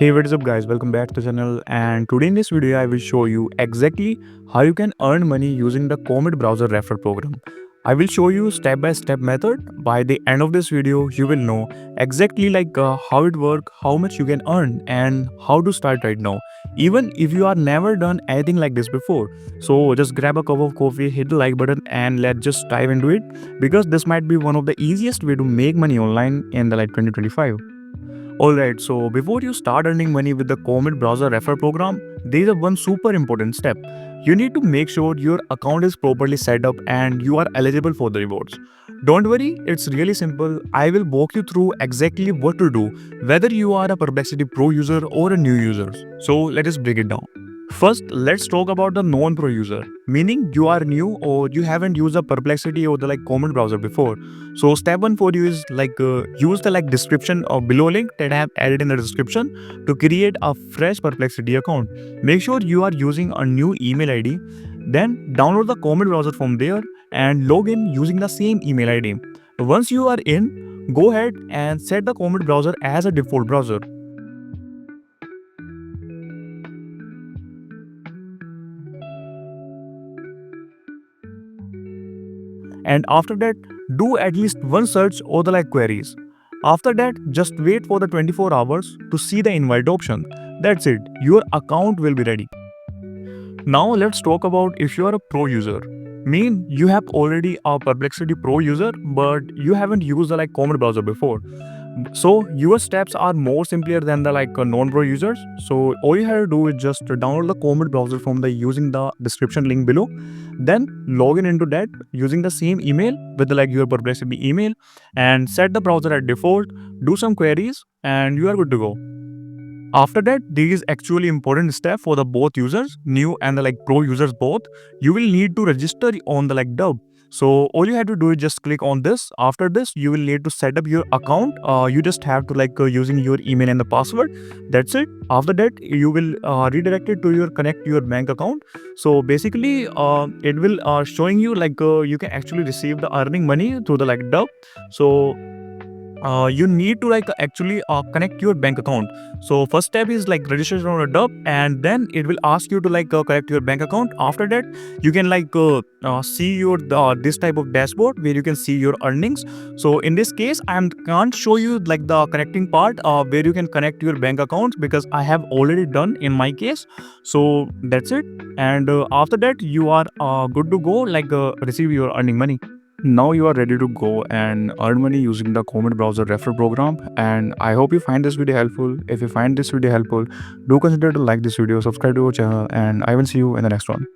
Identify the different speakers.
Speaker 1: Hey, what is up guys, welcome back to the channel, and today in this video I will show you exactly how you can earn money using the Comet Browser Referral program. I will show you step by step method. By the end of this video you will know exactly how it works, how much you can earn and how to start right now, even if you are never done anything like this before. So just grab a cup of coffee, hit the like button and let's just dive into it, because this might be one of the easiest way to make money online in the 2025. Alright, so before you start earning money with the Comet Browser Refer program, there is one super important step. You need to make sure your account is properly set up and you are eligible for the rewards. Don't worry, it's really simple. I will walk you through exactly what to do, whether you are a Perplexity Pro user or a new user. So let us break it down. First, let's talk about the non-pro user, meaning you are new or you haven't used the Perplexity or the Comet browser before. So step one for you is use the description or below link that I have added in the description to create a fresh Perplexity account. Make sure you are using a new email ID. Then download the Comet browser from there and log in using the same email ID. Once you are in, go ahead and set the Comet browser as a default browser. And after that, do at least one search or the queries. After that, just wait for the 24 hours to see the invite option. That's it, your account will be ready. Now let's talk about if you are a pro user. Mean you have already a Perplexity Pro user but you haven't used the Comet browser before. So your steps are more simpler than the non-pro users. So all you have to do is just download the Comet browser from the using the description link below. Then log in into that using the same email with the your Perplexity email and set the browser at default. Do some queries and you are good to go. After that, there is actually important step for the both users, new and the pro users both. You will need to register on the dub. So all you have to do is just click on this. After this, you will need to set up your account. You just have to using your email and the password. That's it. After that, you will redirect it to your connect your bank account. So basically, it will showing you you can actually receive the earning money through the dub. So you need to actually connect your bank account. So first step is registration on a dub, and then it will ask you to connect your bank account. After that, you can see your this type of dashboard where you can see your earnings. So in this case I can't show you the connecting part where you can connect your bank account, because I have already done in my case. So that's it, and after that you are good to go receive your earning money. Now you are ready to go and earn money using the Comet Browser Referral program, and I hope you find this video helpful. If you find this video helpful, do consider to like this video, subscribe to our channel, and I will see you in the next one.